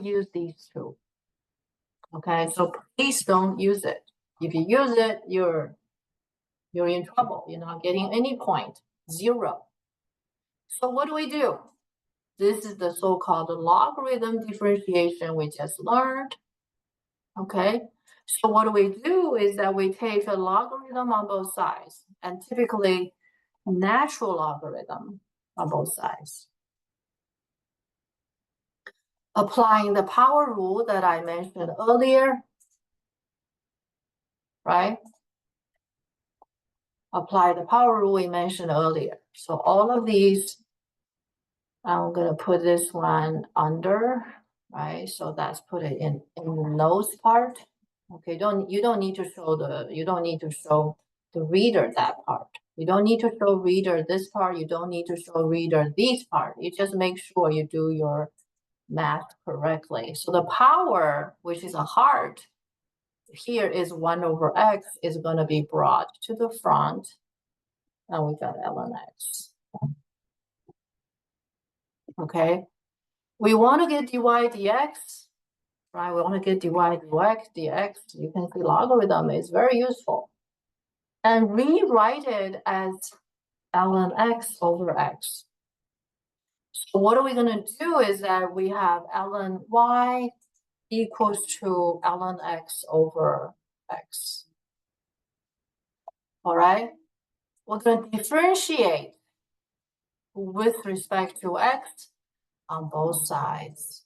use these two. Okay, so please don't use it. If you use it, you're in trouble. You're not getting any point, 0. So what do? This is the so-called logarithm differentiation we just learned. Okay, so what we do is that we take a logarithm on both sides, and typically natural logarithm on both sides. Applying the power rule that I mentioned earlier, right? Apply the power rule we mentioned earlier. So all of these, I'm going to put this one under, right? So that's put it in the nose part. Okay, you don't need to show the reader that part. You don't need to show reader this part. You don't need to show reader this part. You just make sure you do your math correctly. So the power, which is a heart, here is 1 over x, is going to be brought to the front. And we got ln x. Okay. We want to get dy dx, right? We want to get dy dx. You can see logarithm is very useful. And rewrite it as ln x over x. So what are we going to do is that we have ln y equals to ln x over x. All right? We're going to differentiate with respect to x on both sides.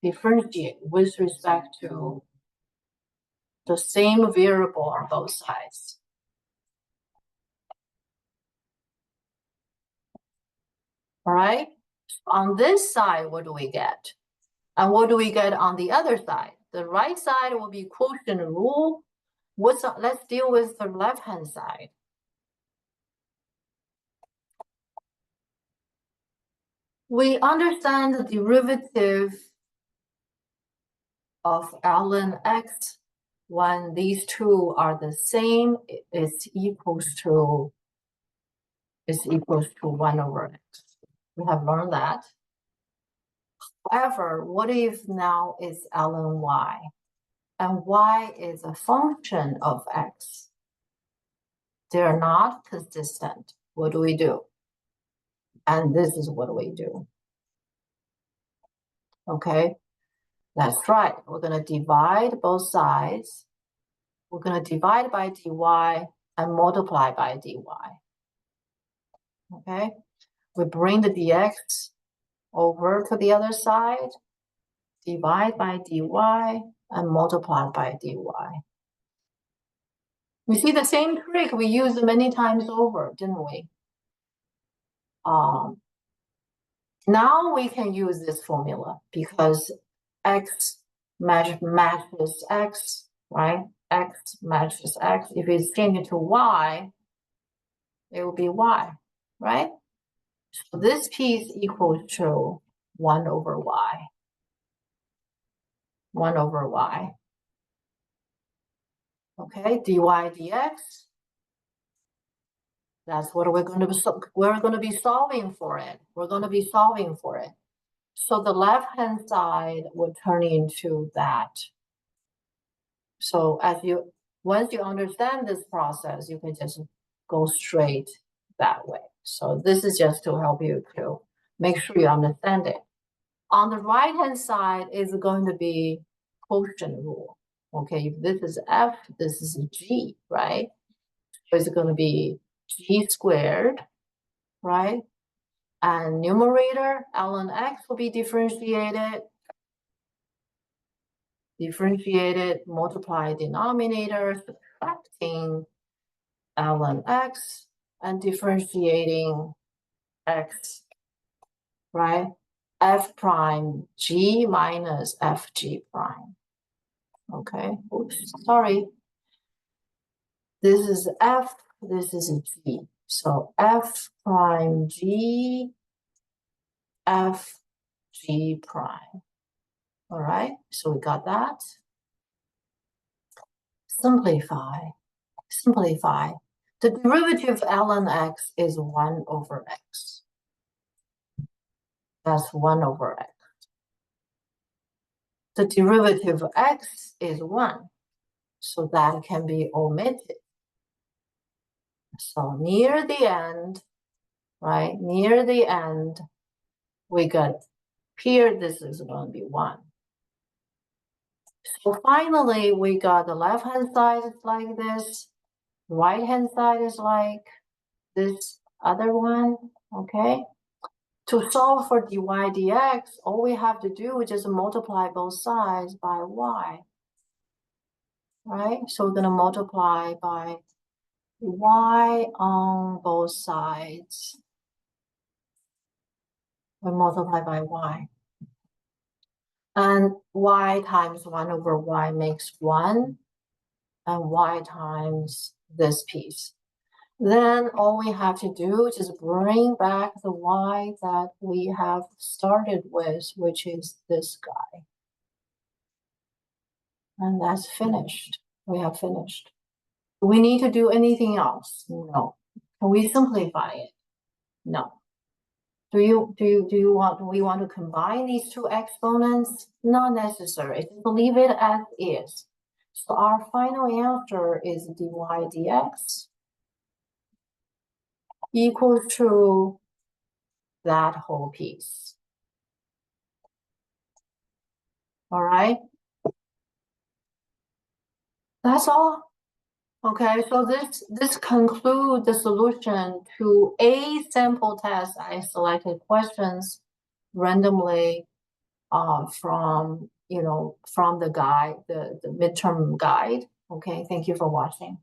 Differentiate with respect to the same variable on both sides. All right? On this side, what do we get? And what do we get on the other side? The right side will be quotient rule. Let's deal with the left-hand side. We understand the derivative of ln x when these two are the same, is equals to 1 over x. We have learned that. However, what if now is ln y? And y is a function of x. They're not consistent. What do we do? And this is what we do. Okay, that's right. We're going to divide both sides. We're going to divide by dy and multiply by dy. Okay, we bring the dx over to the other side, divide by dy, and multiply by dy. We see the same trick we used many times over, didn't we? Now we can use this formula because x matches x, right? X matches x. If it's changed to y, it will be y, right? So this piece equals to 1 over y. 1 over y. Okay, dy dx. That's what we're going to be solving for it. We're going to be solving for it. So the left-hand side will turn into that. So once you understand this process, you can just go straight that way. So this is just to help you to make sure you understand it. On the right-hand side is going to be quotient rule. Okay, if this is f, this is g, right? So it's going to be g squared, right? And numerator, ln x will be differentiated, multiply denominator, subtracting ln x, and differentiating x, right? F prime g minus fg prime. Okay, oops, sorry. This is f, this is g. So f prime g, f g prime. All right, so we got that. Simplify. The derivative of ln x is 1 over x. That's 1 over x. The derivative of x is 1, so that can be omitted. So near the end, right, near the end, we got here, this is going to be 1. So finally, we got the left-hand side is like this, right-hand side is like this other one, okay? To solve for dy dx, all we have to do is just multiply both sides by y, right? So we're going to multiply by y on both sides. We multiply by y. And y times 1 over y makes 1, and y times this piece. Then all we have to do is just bring back the y that we have started with, which is this guy. And that's finished. We have finished. Do we need to do anything else? No. Can we simplify it? No. Do we want to combine these two exponents? Not necessary. Just leave it as is. So our final answer is dy dx equals to that whole piece. All right. That's all. Okay, so this concludes the solution to a sample test. I selected questions randomly from the guide, the midterm guide. Okay, thank you for watching.